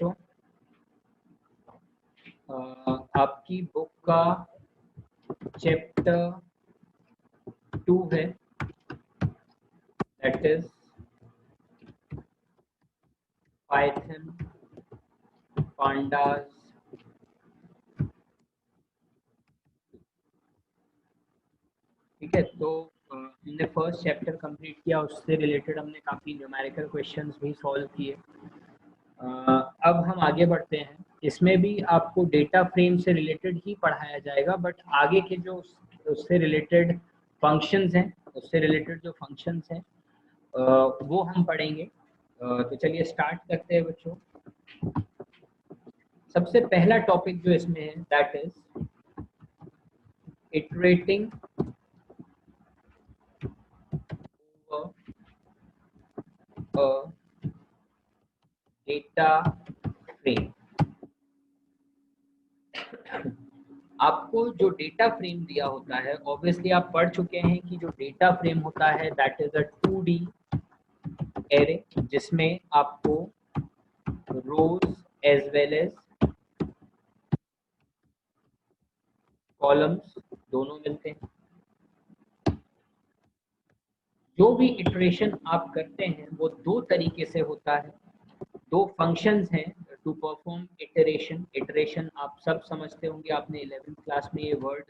बच्चों, आपकी बुक का चैप्टर 2 है, दैट इज पाइथन पांडास। ठीक है, तो हमने फर्स्ट चैप्टर कंप्लीट किया, उससे रिलेटेड हमने काफ़ी न्यूमेरिकल क्वेश्चंस भी सॉल्व किए। अब हम आगे बढ़ते हैं। इसमें भी आपको डेटा फ्रेम से रिलेटेड ही पढ़ाया जाएगा, बट आगे के जो उससे रिलेटेड फंक्शंस हैं, उससे रिलेटेड जो फंक्शंस हैं वो हम पढ़ेंगे। तो चलिए स्टार्ट करते हैं बच्चों। सबसे पहला टॉपिक जो इसमें है that is iterating data frame. आपको जो डेटा फ्रेम दिया होता है, ऑब्वियसली आप पढ़ चुके हैं कि जो डेटा फ्रेम होता है that is a 2D array, जिसमें आपको रोज एज वेल एज कॉलम्स दोनों मिलते हैं। जो भी इटरेशन आप करते हैं वो दो तरीके से होता है, दो फंक्शंस हैं टू परफॉर्म इटरेशन। इटरेशन आप सब समझते होंगे, आपने 11th क्लास में ये वर्ड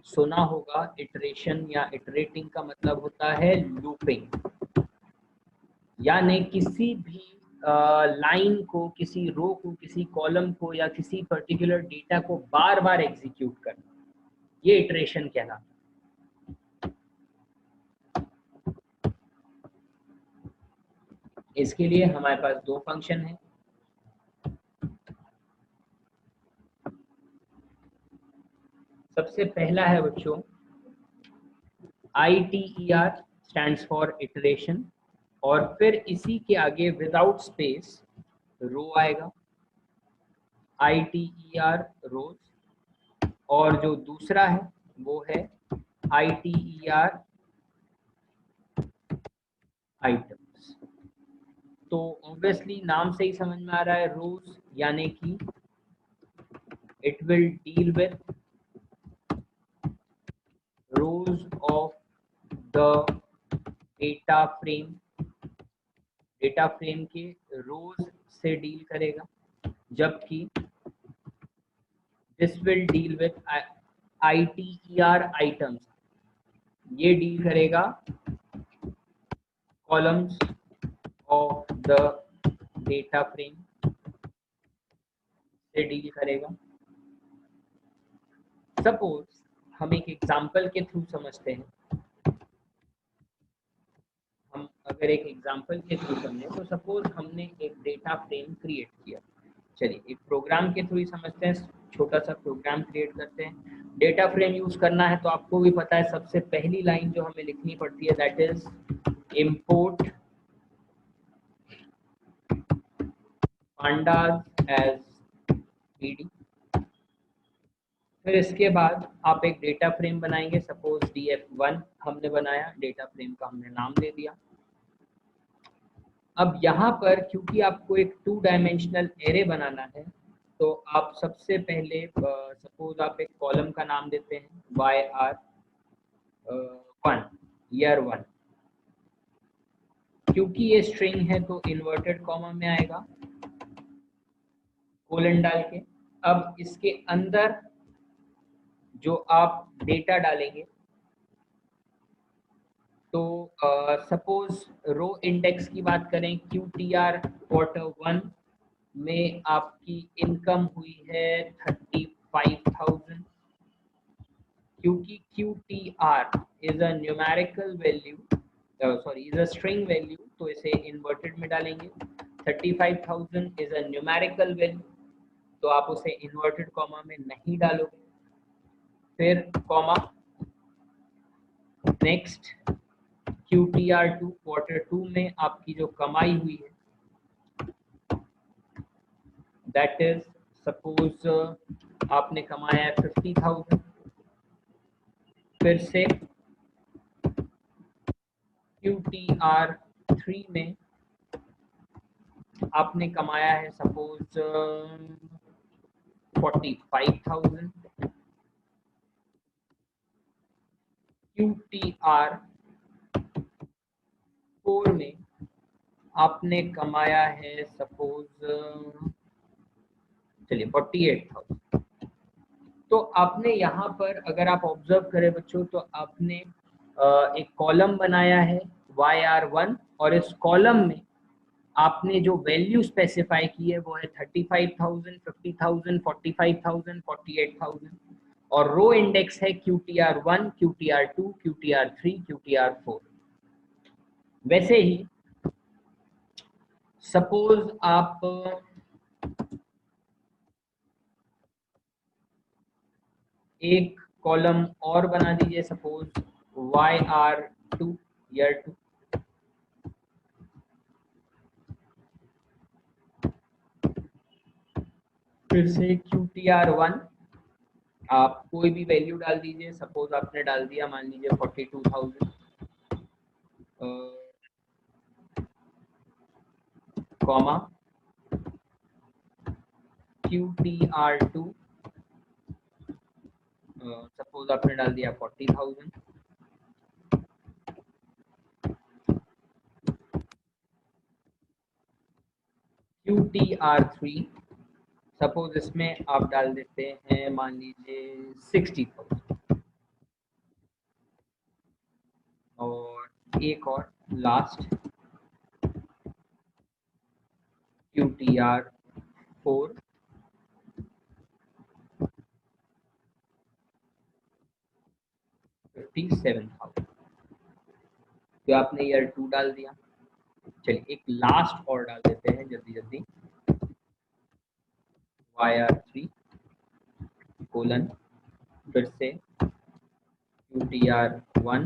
सुना होगा। इटरेशन या इटरेटिंग का मतलब होता है लूपिंग, यानी किसी भी लाइन को, किसी रो को, किसी कॉलम को या किसी पर्टिकुलर डेटा को बार बार एग्जीक्यूट करना, ये इटरेशन कहलाता है। इसके लिए हमारे पास दो फंक्शन हैं। सबसे पहला है बच्चों ITER, स्टैंड्स फॉर इटरेशन, और फिर इसी के आगे विदाउट स्पेस रो आएगा, ITER रोज, और जो दूसरा है वो है ITER आइटम्स। तो ऑब्वियसली नाम से ही समझ में आ रहा है, रोज यानी कि it will deal with rose of the data frame, data frame के रोज से डील करेगा, जबकि this will deal with ITER items, ये डील करेगा columns of the data frame से डील करेगा। सपोज हम एक एग्जांपल के थ्रू समझते हैं। हम अगर एक एग्जांपल के थ्रू समझें तो सपोज हमने एक डेटा फ्रेम क्रिएट किया। चलिए एक प्रोग्राम के थ्रू ही समझते हैं, छोटा सा प्रोग्राम क्रिएट करते हैं। डेटा फ्रेम यूज करना है तो आपको भी पता है, सबसे पहली लाइन जो हमें लिखनी पड़ती है that is import pandas as PD। फिर इसके बाद आप एक डेटा फ्रेम बनाएंगे, सपोज DF1 हमने बनाया, डेटा फ्रेम का हमने नाम दे दिया। अब यहाँ पर क्योंकि आपको एक 2 डायमेंशनल एरे बनाना है, तो आप सबसे पहले सपोज आप एक कॉलम का नाम देते हैं YR1, ईयर 1। क्योंकि ये स्ट्रिंग है तो इन्वर्टेड कॉमा में आएगा, कोलन डाल के। अब इसके अंदर जो आप डेटा डालेंगे, तो सपोज रो इंडेक्स की बात करें, QTR Q1 में आपकी इनकम हुई है 35,000। क्योंकि QTR is a numerical value, sorry is a string value, तो इसे इन्वर्टेड में डालेंगे। 35,000 इज अ न्यूमेरिकल वैल्यू, तो आप उसे इन्वर्टेड कॉमा में नहीं डालोगे। फिर कॉमा, नेक्स्ट QTR2 Q2 में आपकी जो कमाई हुई है दैट इज सपोज आपने कमाया है 50,000। फिर से QTR3 में आपने कमाया है सपोज 45,000। QTR 4 में आपने कमाया है सपोज चलिए 48,000। तो आपने यहाँ पर अगर आप ऑब्जर्व करें बच्चों तो आपने एक कॉलम बनाया है YR1 और इस कॉलम में आपने जो वैल्यू स्पेसिफाई की है वो है 35,000, 50,000, 45,000, 48,000 और रो इंडेक्स है QTR1, QTR2, QTR3, QTR4। वैसे ही सपोज आप एक कॉलम और बना दीजिए सपोज YR2 ईयर 2, फिर से QTR1 आप कोई भी वैल्यू डाल दीजिए, सपोज आपने डाल दिया मान लीजिए 42,000, कॉमा QTR2 सपोज आपने डाल दिया 40,000, QTR3 सपोज इसमें आप डाल देते हैं मान लीजिए 60,000 और एक और लास्ट QTR4 57,000। तो आपने ईयर 2 डाल दिया। चलिए एक लास्ट और डाल देते हैं जल्दी जल्दी, YR3 कोलन फिर से QTR1,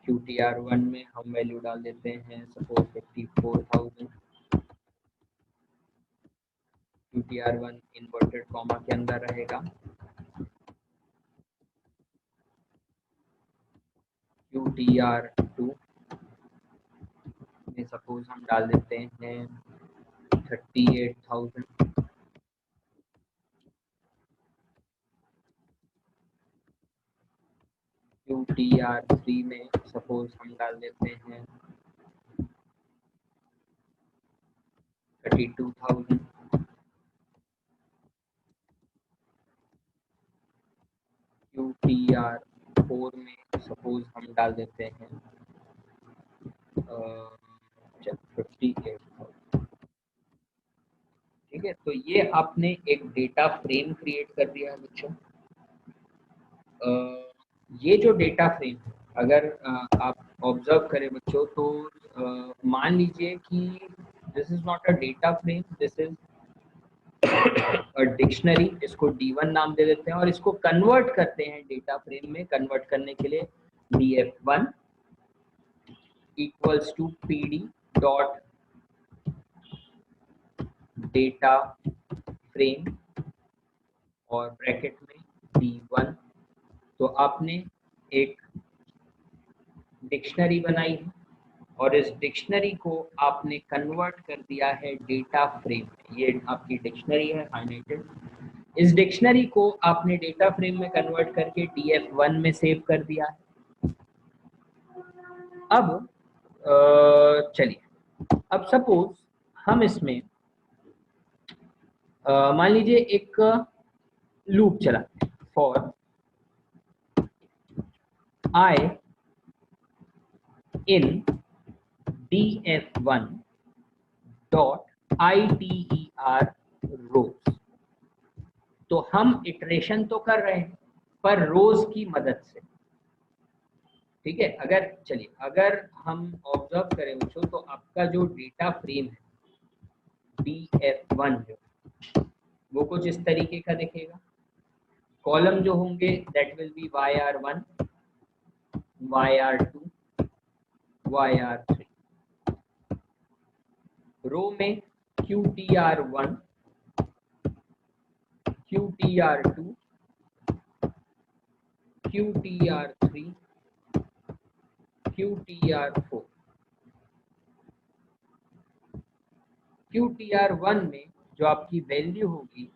QTR1 में हम वैल्यू डाल देते हैं सपोज 54,000, QTR1 इन्वर्टेड कॉमा के अंदर रहेगा, QTR2 में सपोज हम डाल देते हैं 38,000, QTR3 में सपोज हम डाल देते हैं 32,000, QTR4 में सपोज हम डाल देते हैं 58,000। ठीक है, तो ये आपने एक डेटा फ्रेम क्रिएट कर दिया है बच्चों। ये जो डेटा फ्रेम अगर आप ऑब्जर्व करें बच्चों तो मान लीजिए कि this is not a data frame, this is a dictionary. इसको D1 नाम दे देते हैं और इसको कन्वर्ट करते हैं डेटा फ्रेम में। कन्वर्ट करने के लिए DF1 equals to PD dot data frame और ब्रैकेट में D1। तो आपने एक डिक्शनरी बनाई है और इस डिक्शनरी को आपने कन्वर्ट कर दिया है डेटा फ्रेम में। ये आपकी डिक्शनरी है हाइलाइटेड। इस डिक्शनरी को आपने डेटा फ्रेम में कन्वर्ट करके DF1 में सेव कर दिया है। अब चलिए, अब सपोज हम इसमें मान लीजिए एक लूप चलाते हैं for I in DF1 dot ITER रोज। तो हम इटरेशन तो कर रहे हैं पर रोज की मदद से। ठीक है, अगर चलिए अगर हम ऑब्जर्व करें बच्चों तो आपका जो डेटा फ्रेम है DF1 जो वो कुछ इस तरीके का दिखेगा। कॉलम जो होंगे that will be YR1, YR2, YR3। रो में QTR1, QTR2, QTR3, QTR4। QTR1 में जो आपकी वैल्यू होगी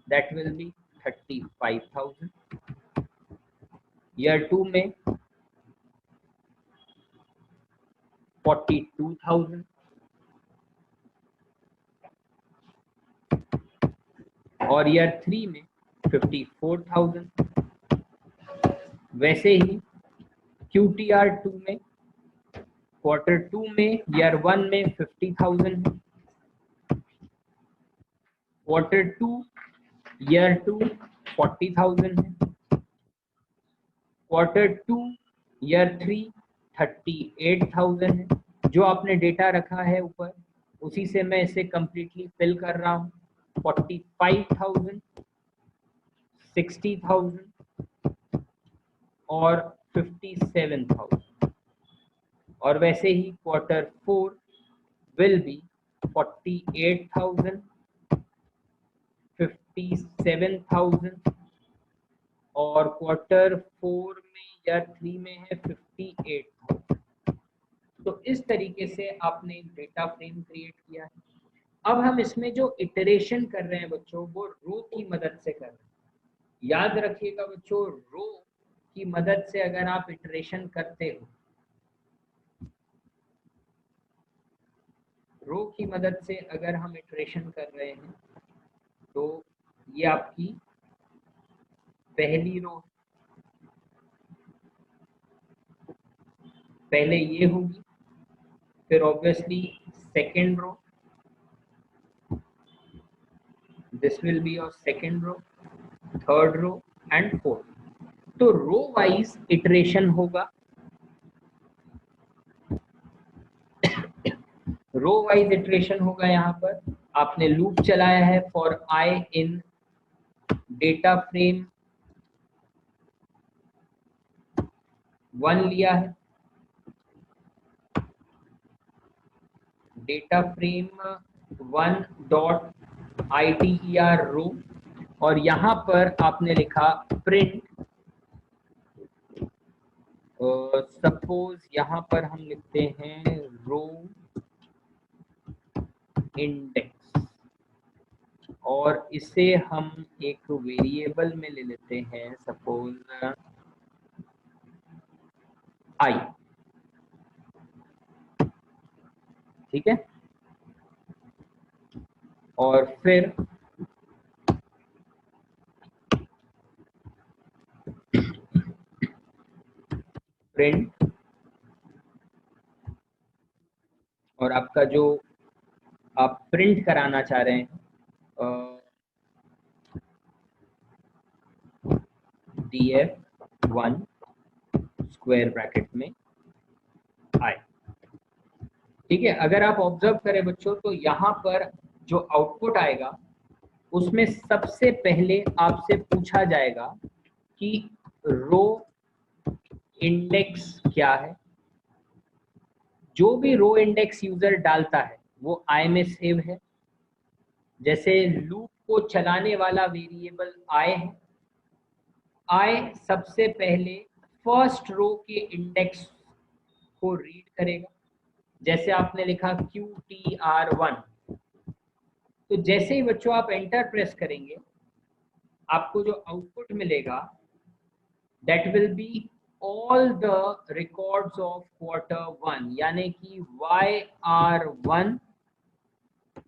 दैट विल बी 35,000, ईयर 2 में 42,000 और ईयर 3 में 54,000। वैसे ही QTR2 में क्वार्टर 2 में ईयर 1 में 50,000 है, क्वार्टर 2 ईयर 2 40,000 है, क्वार्टर 2 ईयर 3 38,000 है। जो आपने डेटा रखा है ऊपर उसी से मैं इसे कंप्लीटली फिल कर रहा हूँ। 45,000, 60,000 और 57,000। और वैसे ही क्वार्टर 4 विल बी 48,000, 57,000 और क्वार्टर 4 में या 3 में है 58,000। तो इस तरीके से आपने डेटा फ्रेम क्रिएट किया है। अब हम इसमें जो इटरेशन कर रहे हैं बच्चों वो रो की मदद से कर रहे हैं। याद रखिएगा बच्चों, रो की मदद से अगर आप इटरेशन करते हो, रो की मदद से अगर हम इटरेशन कर रहे हैं तो ये आपकी पहली रो, पहले ये होगी, फिर obviously second row, this will be your second row, third row and fourth. तो रो वाइज इटरेशन होगा, रो वाइज इटरेशन होगा। यहाँ पर आपने लूप चलाया है for I in data frame 1 लिया है, डेटा फ्रेम 1 डॉट ITER रो, और यहाँ पर आपने लिखा प्रिंट, सपोज यहाँ पर हम लिखते हैं रो इंडेक्स और इसे हम एक वेरिएबल में ले लेते हैं, सपोज आई। ठीक है, और फिर प्रिंट, और आपका जो आप प्रिंट कराना चाह रहे हैं df1 स्क्वायर ब्रैकेट में आई। ठीक है, अगर आप ऑब्जर्व करें बच्चों तो यहाँ पर जो आउटपुट आएगा उसमें सबसे पहले आपसे पूछा जाएगा कि रो इंडेक्स क्या है। जो भी रो इंडेक्स यूजर डालता है वो आई में सेव है। जैसे लूप को चलाने वाला वेरिएबल आई है, आई सबसे पहले फर्स्ट रो के इंडेक्स को रीड करेगा। जैसे आपने लिखा QTR1, तो जैसे ही बच्चों आप एंटर प्रेस करेंगे आपको जो आउटपुट मिलेगा that will be all the records of quarter 1, यानी कि YR1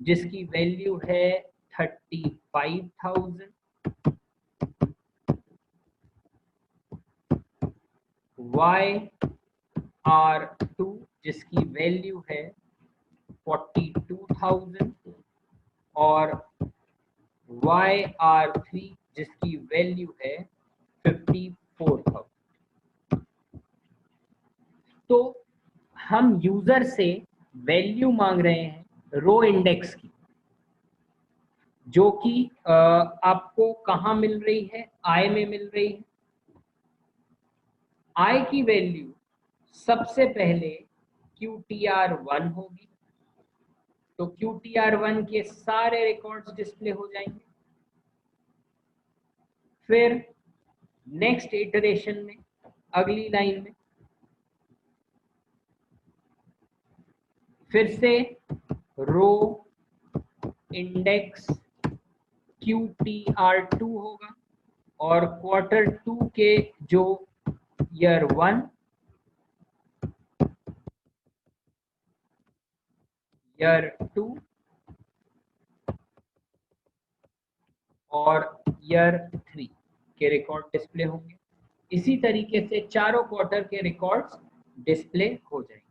जिसकी वैल्यू है 35,000, YR2 जिसकी वैल्यू है 42,000 और YR3 जिसकी वैल्यू है 54,000। तो हम यूजर से वैल्यू मांग रहे हैं रो इंडेक्स की, जो कि आपको कहाँ मिल रही है, आई में मिल रही है। आई की वैल्यू सबसे पहले QTR1 होगी, तो QTR1 के सारे रिकॉर्ड्स डिस्प्ले हो जाएंगे। फिर नेक्स्ट इटरेशन में अगली लाइन में फिर से रो इंडेक्स QTR2 होगा और Q2 के जो ईयर 1, ईयर 2 और ईयर 3 के रिकॉर्ड डिस्प्ले होंगे। इसी तरीके से चारों क्वार्टर के रिकॉर्ड्स डिस्प्ले हो जाएंगे।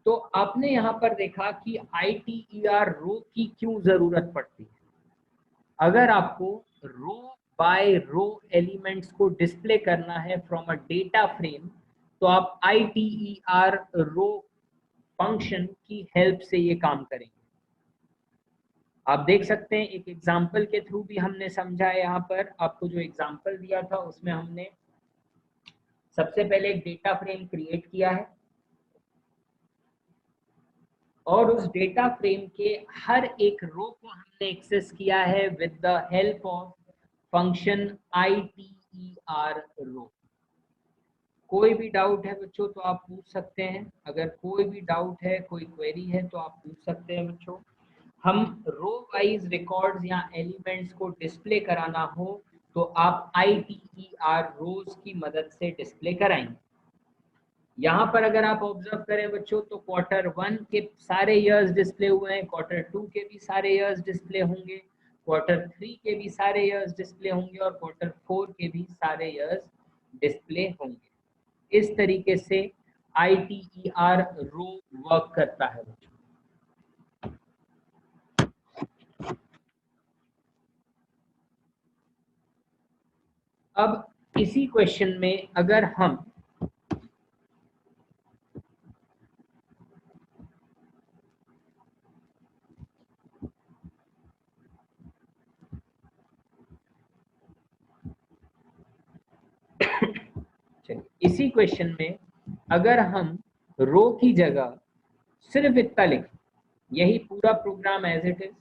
तो आपने यहाँ पर देखा कि ITER रो की क्यों जरूरत पड़ती है। अगर आपको रो बाय रो एलिमेंट्स को डिस्प्ले करना है फ्रॉम अ डेटा फ्रेम, तो आप ITER रो फंक्शन की हेल्प से ये काम करेंगे। आप देख सकते हैं एक एग्जाम्पल के थ्रू भी हमने समझा है। यहाँ पर आपको जो एग्जाम्पल दिया था उसमें हमने सबसे पहले एक डेटा फ्रेम क्रिएट किया है और उस डेटा फ्रेम के हर एक रो को हमने एक्सेस किया है with the help of function ITER रो। कोई भी डाउट है बच्चों तो आप पूछ सकते हैं। अगर कोई भी डाउट है, कोई क्वेरी है तो आप पूछ सकते हैं बच्चों। हम रो वाइज रिकॉर्ड्स या एलिमेंट्स को डिस्प्ले कराना हो तो आप ITER रोज की मदद से डिस्प्ले कराएंगे। यहाँ पर अगर आप ऑब्जर्व करें बच्चों तो Q1 के सारे ईयर्स डिस्प्ले हुए हैं, Q2 के भी सारे ईयर्स डिस्प्ले होंगे, Q3 के भी सारे ईयर्स डिस्प्ले होंगे और Q4 के भी सारे ईयर्स डिस्प्ले होंगे। इस तरीके से ITER रो वर्क करता है बच्चों। अब इसी क्वेश्चन में अगर हम इसी क्वेश्चन में अगर हम रो की जगह सिर्फ इतना लिखें, यही पूरा program as it is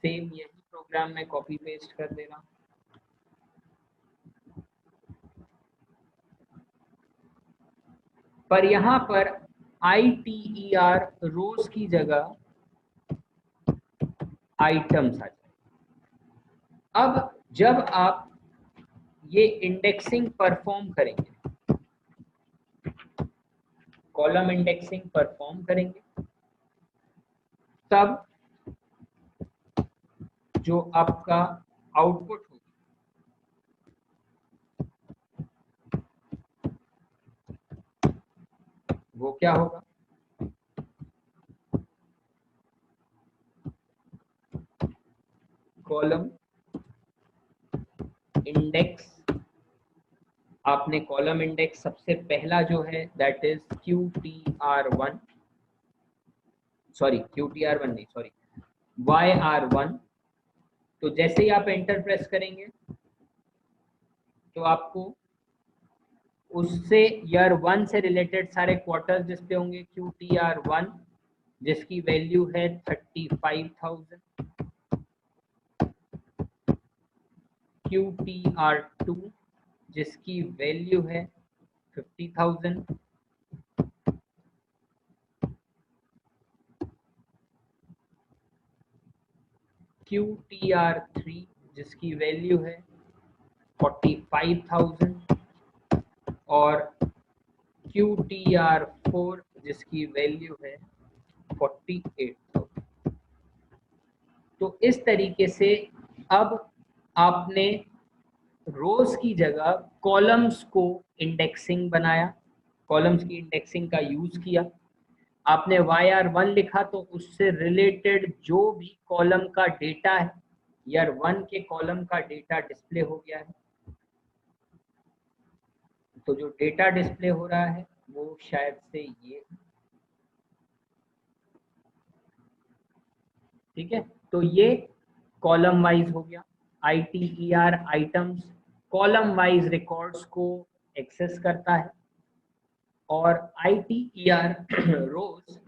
same यही प्रोग्राम में कॉपी पेस्ट कर दे रहा हूं। पर यहां पर ITER रोज की जगह आइटम्स आ जाए। अब जब आप ये इंडेक्सिंग परफॉर्म करेंगे, कॉलम इंडेक्सिंग परफॉर्म करेंगे, तब जो आपका आउटपुट होगा वो क्या होगा? कॉलम इंडेक्स, आपने कॉलम इंडेक्स सबसे पहला जो है that is QTR1, sorry QTR1 नहीं, सॉरी YR1। तो जैसे ही आप एंटर प्रेस करेंगे तो आपको उससे ईयर 1 से रिलेटेड सारे क्वार्टर्स डिस्प्ले होंगे। QTR1 जिसकी वैल्यू है 35,000, QTR2 जिसकी वैल्यू है 50,000, QTR3 जिसकी वैल्यू है 45,000 और QTR4 जिसकी वैल्यू है 48,000। तो इस तरीके से अब आपने रोज की जगह कॉलम्स को इंडेक्सिंग बनाया, कॉलम्स की इंडेक्सिंग का यूज किया। आपने YR1 लिखा तो उससे रिलेटेड जो भी कॉलम का डेटा है, ईयर 1 के कॉलम का डेटा डिस्प्ले हो गया है। तो जो डेटा डिस्प्ले हो रहा है वो शायद से ये, ठीक है। तो ये कॉलम वाइज हो गया। ITER items column wise records को एक्सेस करता है और ITER रोज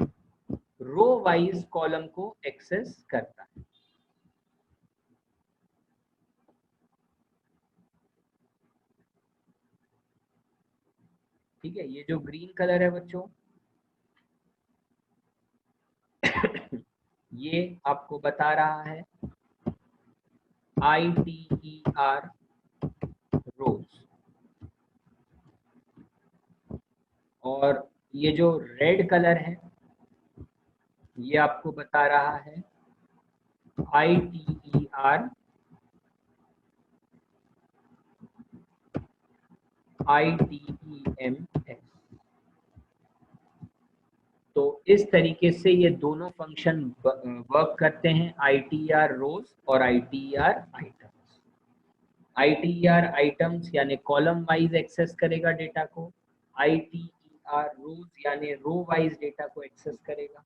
रो वाइज कॉलम को एक्सेस करता है। ठीक है, ये जो ग्रीन कलर है बच्चों ये आपको बता रहा है ITER रोज, और ये जो रेड कलर है ये आपको बता रहा है ITER ITEMS। तो इस तरीके से ये दोनों फंक्शन वर्क करते हैं, ITER रोज और ITER आइटम्स। ITER आइटम्स यानी कॉलम वाइज एक्सेस करेगा डेटा को, ITER रोज यानी रो वाइज डेटा को एक्सेस करेगा।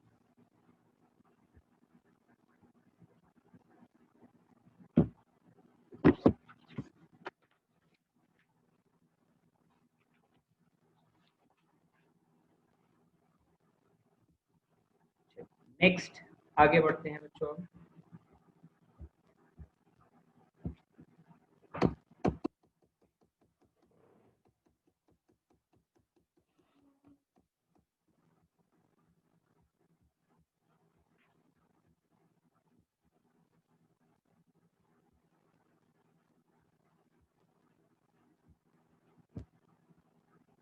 नेक्स्ट आगे बढ़ते हैं बच्चों।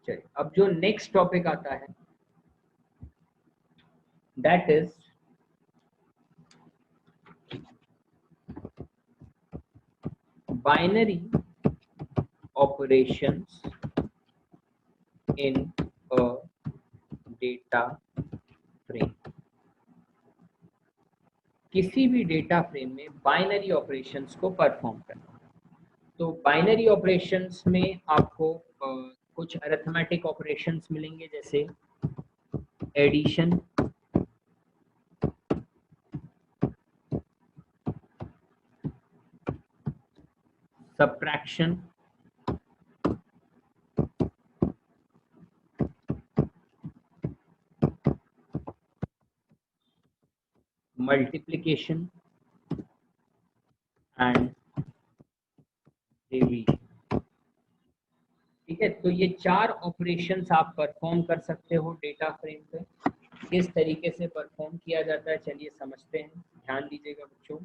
चलिए अब जो नेक्स्ट टॉपिक आता है that is binary operations in a data frame. किसी भी डेटा फ्रेम में बाइनरी ऑपरेशंस को परफॉर्म करना। तो बाइनरी ऑपरेशंस में आपको कुछ अरिथमेटिक ऑपरेशंस मिलेंगे, जैसे addition, subtraction, multiplication and division. ठीक है, तो ये चार ऑपरेशंस आप परफॉर्म कर सकते हो डेटा फ्रेम पे। किस तरीके से परफॉर्म किया जाता है चलिए समझते हैं, ध्यान दीजिएगा बच्चों।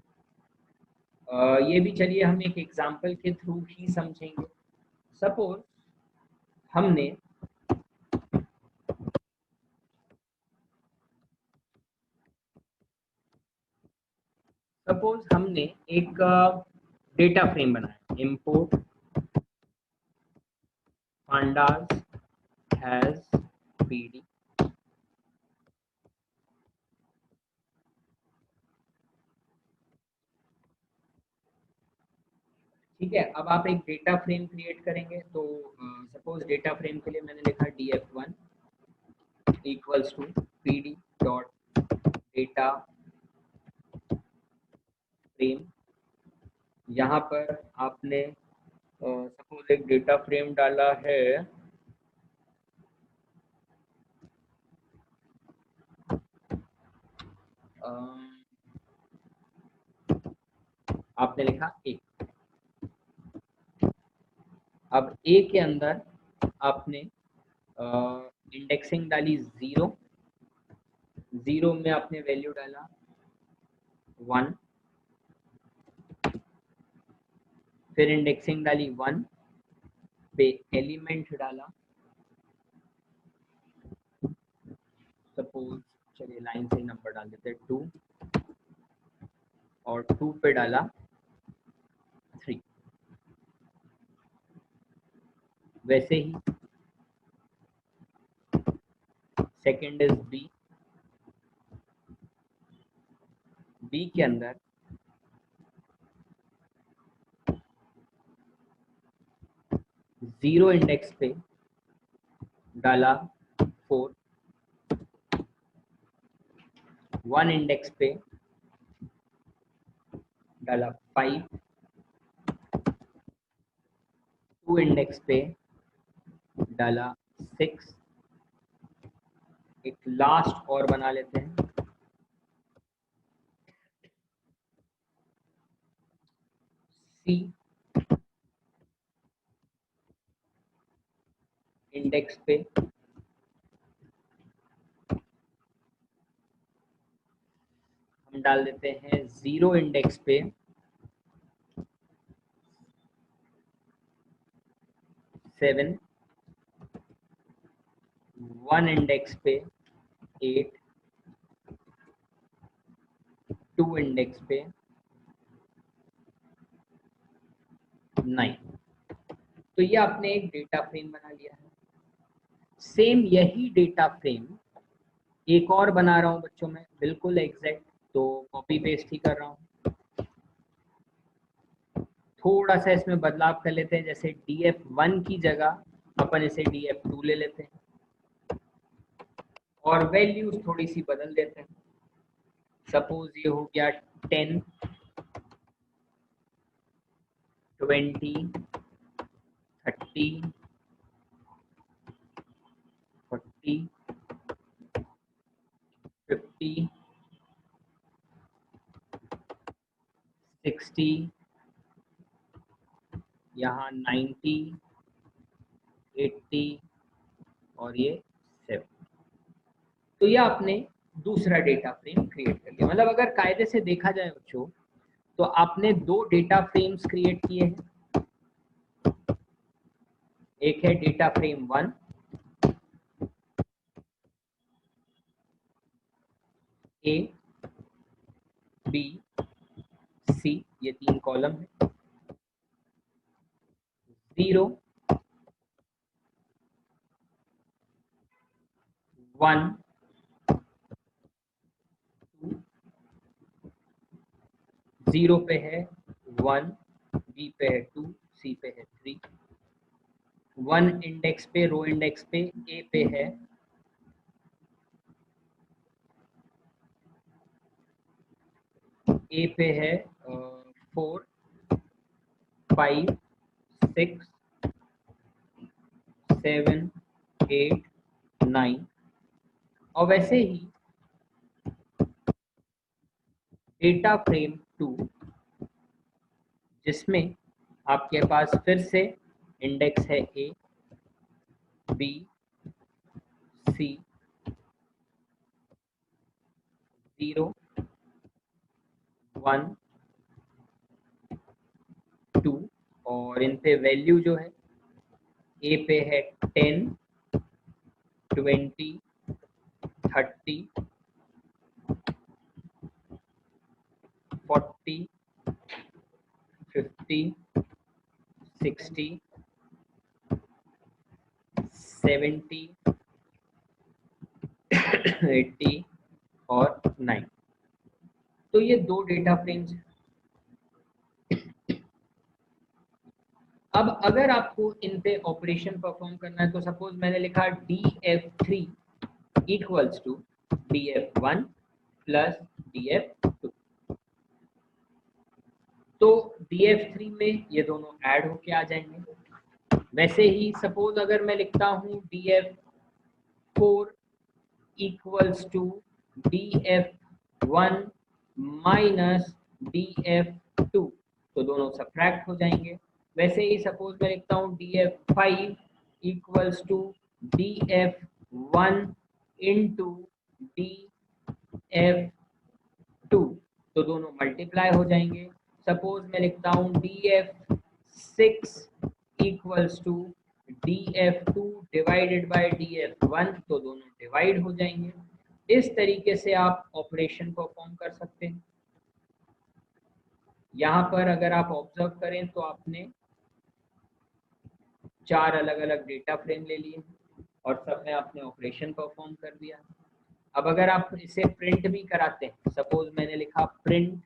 ये भी चलिए हम एक एग्जांपल के थ्रू ही समझेंगे। सपोज हमने एक डेटा फ्रेम बनाया, इंपोर्ट pandas has pd। ठीक है, अब आप एक डेटा फ्रेम क्रिएट करेंगे, तो सपोज डेटा फ्रेम के लिए मैंने लिखा df1 equals to pd dot data frame. यहाँ पर आपने सपोज एक डेटा फ्रेम डाला है, आपने लिखा ए। अब ए के अंदर आपने इंडेक्सिंग डाली 0, 0 में आपने वैल्यू डाला 1, फिर इंडेक्सिंग डाली 1 पे एलिमेंट डाला, सपोज चलिए लाइन से नंबर डाल देते हैं 2, और 2 पे डाला 3। वैसे ही सेकंड इज बी, बी के अंदर 0 इंडेक्स पे डाला 4, 1 इंडेक्स पे डाला 5, 2 इंडेक्स पे डाला 6। एक लास्ट और बना लेते हैं, सी इंडेक्स पे हम डाल देते हैं 0 इंडेक्स पे 7, 1 इंडेक्स पे 8, 2 इंडेक्स पे 9। तो ये आपने एक डेटा फ्रेम बना लिया है। सेम यही डेटा फ्रेम एक और बना रहा हूँ बच्चों में, बिल्कुल एग्जैक्ट, तो कॉपी पेस्ट ही कर रहा हूँ। थोड़ा सा इसमें बदलाव कर लेते हैं, जैसे df1 की जगह अपन इसे df2 ले लेते हैं और वैल्यूज थोड़ी सी बदल देते हैं। सपोज ये हो गया 10, 20, 30, 40, 50, 60, यहाँ 90, 80 और ये 7। तो ये आपने दूसरा डेटा फ्रेम क्रिएट कर लिया। मतलब अगर कायदे से देखा जाए बच्चों, तो आपने 2 डेटा फ्रेम्स क्रिएट किए हैं। एक है डेटा फ्रेम 1, ए, बी, सी, ये 3 कॉलम है। 0, 1, 2, 0 पे है 1, बी पे है 2, सी पे है 3। 1 इंडेक्स पे, रो इंडेक्स पे ए पे है है 4, 5, 6, 7, 8, 9। और वैसे ही डेटा फ्रेम 2, जिसमें आपके पास फिर से इंडेक्स है ए, बी, सी, 0, 1, 2 और इन पे वैल्यू जो है ए पे है 10, 20, 30, 40, 50, 60, 70, 80 और 9। तो ये 2 डेटा फ्रेम्स हैं। अब अगर आपको इन पे ऑपरेशन परफॉर्म करना है, तो सपोज मैंने लिखा df3 equals to df1 plus df2। तो df3 में ये दोनों ऐड होके आ जाएंगे। वैसे ही सपोज अगर मैं लिखता हूँ df4 equals to df1 minus df2, तो दोनों सब्ट्रैक्ट हो जाएंगे। वैसे ही सपोज मैं लिखता हूँ df5 equals to df1 into df2, तो दोनों मल्टीप्लाई हो जाएंगे। सपोज मैं लिखता हूँ df6 equals to df2 divided by df1, तो दोनों डिवाइड हो जाएंगे। इस तरीके से आप ऑपरेशन परफॉर्म कर सकते हैं। यहाँ पर अगर आप ऑब्जर्व करें तो आपने 4 अलग अलग डेटा फ्रेम ले लिए और सब में आपने ऑपरेशन परफॉर्म कर दिया। अब अगर आप इसे प्रिंट भी कराते हैं, सपोज मैंने लिखा प्रिंट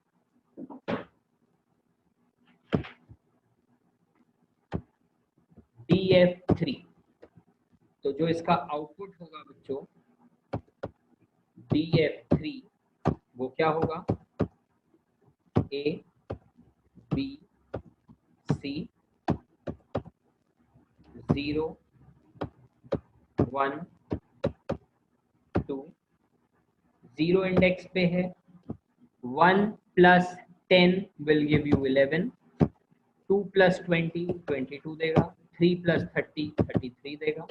df3, तो जो इसका आउटपुट होगा बच्चों df3, वो क्या होगा, a, b, c, 0, 1, 2, 0 इंडेक्स पे है 1 plus 10 will give you 11, 2 plus 20 22 देगा, 3 प्लस 30 33 देगा।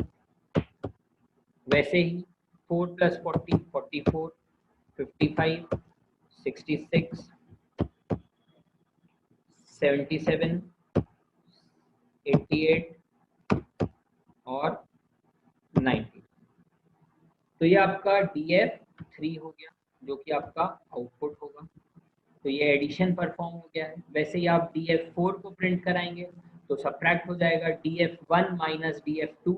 वैसे ही 4 प्लस 40 44, 55, 66, 77, 88 और 90। तो ये आपका DF3 हो गया जो कि आपका आउटपुट होगा। तो ये एडिशन परफॉर्म हो गया है। वैसे ही आप DF4 को प्रिंट कराएंगे तो सब्ट्रैक्ट हो जाएगा DF1 माइनस DF2,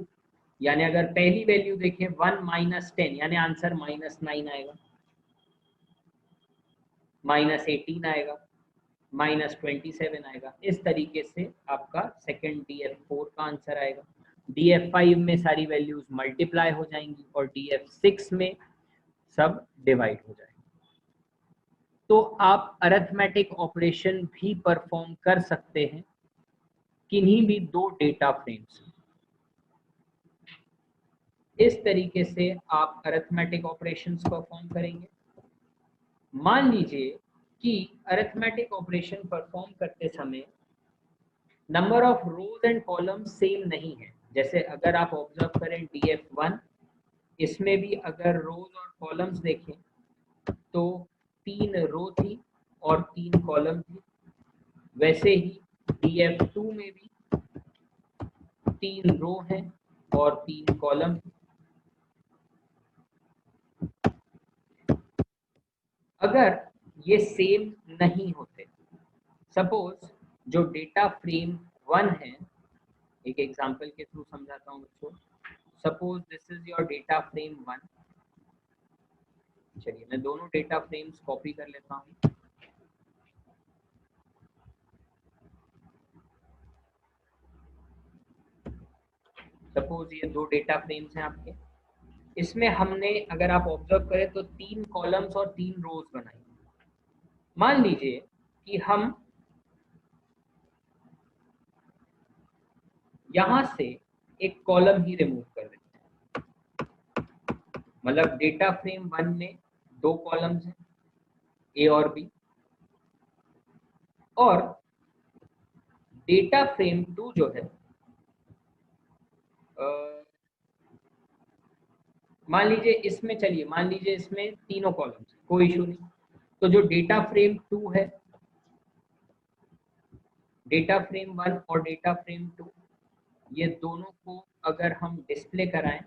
यानी अगर पहली वैल्यू देखें 1 माइनस 10 यानी आंसर -9 आएगा, -18 आएगा, -27 आएगा। इस तरीके से आपका सेकंड DF4 का आंसर आएगा। DF5 में सारी वैल्यूज मल्टीप्लाई हो जाएंगी और DF6 में सब डिवाइड हो जाएगा। तो आप अरिथमेटिक ऑपरेशन भी परफॉर्म कर सकते हैं किन्हीं भी दो डेटा फ्रेम्स। इस तरीके से आप अरिथमेटिक ऑपरेशंस परफॉर्म करेंगे। मान लीजिए कि अरिथमेटिक ऑपरेशन परफॉर्म करते समय number of rose and columns same नहीं है। जैसे अगर आप ऑब्जर्व करें DF1, इसमें भी अगर रोज और कॉलम्स देखें तो 3 रो थी और 3 कॉलम थी। वैसे ही DF2 में भी 3 रो हैं और 3 कॉलम। अगर ये सेम नहीं होते, सपोज जो डेटा फ्रेम 1 है, एक एग्जांपल के थ्रू समझाता हूँ बच्चों। Suppose this is your data frame 1। चलिए मैं दोनों डेटा फ्रेम्स कॉपी कर लेता हूँ। सपोज ये 2 डेटा फ्रेम्स हैं आपके। इसमें हमने अगर आप ऑब्जर्व करें तो 3 कॉलम्स और 3 रोज बनाई। मान लीजिए कि हम यहां से एक कॉलम ही रिमूव कर देते हैं। मतलब डेटा फ्रेम 1 में 2 कॉलम्स हैं, A और B, और डेटा फ्रेम 2 जो है मान लीजिए इसमें, चलिए मान लीजिए इसमें तीनों कॉलम्स, कोई इशू नहीं। तो जो डेटा फ्रेम 2 है, डेटा फ्रेम 1 और डेटा फ्रेम 2, ये दोनों को अगर हम डिस्प्ले कराएं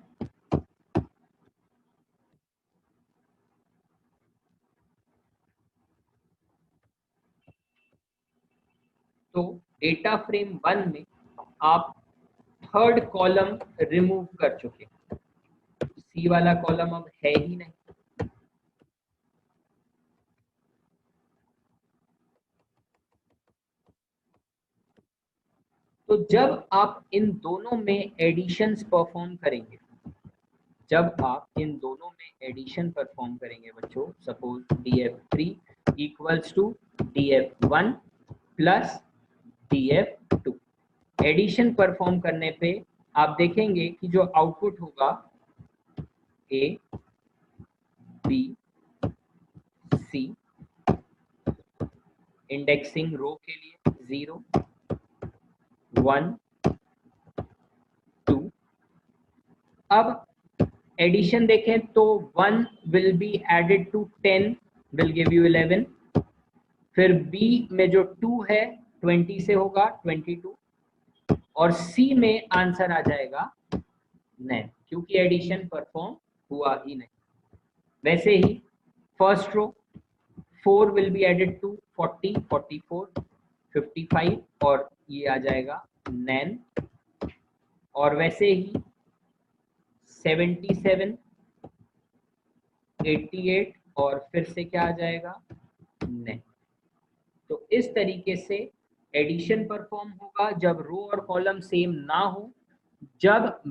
तो डेटा फ्रेम 1 में आप थर्ड कॉलम रिमूव कर चुके, C वाला कॉलम अब है ही नहीं। तो जब आप इन दोनों में एडिशंस परफॉर्म करेंगे, जब आप इन दोनों में एडिशन परफॉर्म करेंगे बच्चों, suppose DF3 equals to DF1 plus DF2, addition perform करने पे आप देखेंगे कि जो आउटपुट होगा A, B, C, इंडेक्सिंग रो के लिए 0, 1, 2। अब एडिशन देखें तो 1 will be added to 10 will give you 11। फिर B में जो 2 है 20 से होगा 22, और C में आंसर आ जाएगा 9, क्योंकि एडिशन परफॉर्म हुआ ही नहीं। वैसे ही first row 4 will be added to 40, 44, 55 और ये आ जाएगा 9, और वैसे ही 77, 88 और फिर से क्या आ जाएगा 9। तो इस तरीके से एडिशन परफॉर्म होगा जब रो और कॉलम सेम ना हो। जब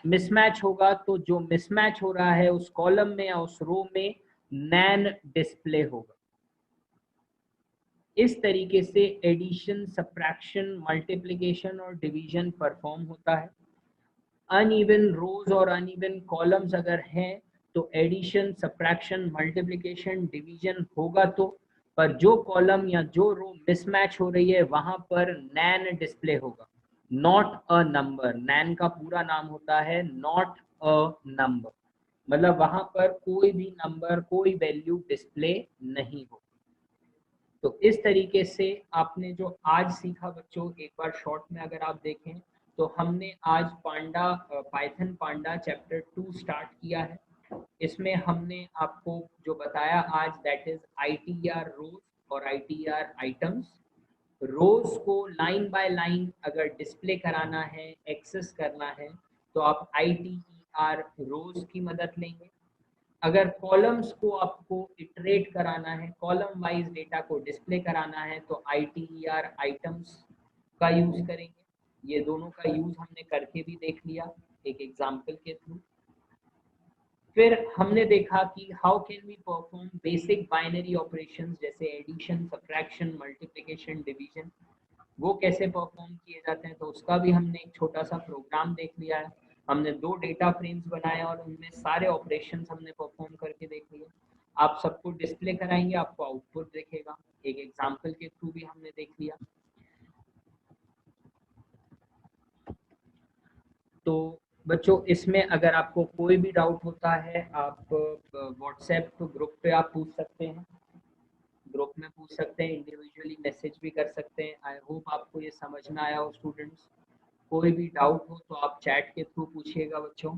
मिसमैच होगा तो जो मिसमैच हो रहा है उस कॉलम में या उस रो में नैन डिस्प्ले होगा। इस तरीके से एडिशन, सब्ट्रैक्शन, मल्टीप्लिकेशन और डिवीजन परफॉर्म होता है। अनइवन रोज और अनइवन कॉलम्स अगर हैं तो एडिशन, सब्ट्रैक्शन, मल्टीप्लिकेशन, डिवीजन होगा तो, पर जो कॉलम या जो रो मिसमैच हो रही है वहां पर नैन डिस्प्ले होगा, नॉट अ नंबर। नैन का पूरा नाम होता है नॉट अ नंबर, मतलब वहां पर कोई भी नंबर, कोई वैल्यू डिस्प्ले नहीं होगी। तो इस तरीके से आपने जो आज सीखा बच्चों, एक बार शॉर्ट में अगर आप देखें तो हमने आज पांडा पाइथन पांडा चैप्टर 2 स्टार्ट किया है। इसमें हमने आपको जो बताया आज, दैट इज आईटीआर रोज और आईटीआर आइटम्स। रोज को लाइन बाय लाइन अगर डिस्प्ले कराना है, एक्सेस करना है, तो आप आईटीआर रोज की मदद लेंगे। अगर कॉलम्स को आपको इटरेट कराना है, कॉलम वाइज डेटा को डिस्प्ले कराना है, तो आईटीआर आइटम्स का यूज करेंगे। ये दोनों का यूज हमने करके भी देख लिया एक एग्जाम्पल के थ्रू। फिर हमने देखा कि how can we perform basic binary operations जैसे एडिशन, सब्ट्रैक्शन, मल्टीप्लिकेशन, डिवीजन, वो कैसे परफॉर्म किए जाते हैं, तो उसका भी हमने एक छोटा सा प्रोग्राम देख लिया है। हमने 2 डेटा फ्रेम्स बनाए और उनमें सारे ऑपरेशंस हमने परफॉर्म करके देख लिए। आप सबको डिस्प्ले कराएंगे, आपको आउटपुट दिखेगा। एक एग्जांपल के थ्रू भी हमने देख लिया। तो बच्चों, इसमें अगर आपको कोई भी डाउट होता है, आप व्हाट्सएप ग्रुप पे आप पूछ सकते हैं, ग्रुप में पूछ सकते हैं, इंडिविजुअली मैसेज भी कर सकते हैं। आई होप आपको ये समझ में आया हो स्टूडेंट्स। कोई भी डाउट हो तो आप चैट के थ्रू पूछिएगा बच्चों।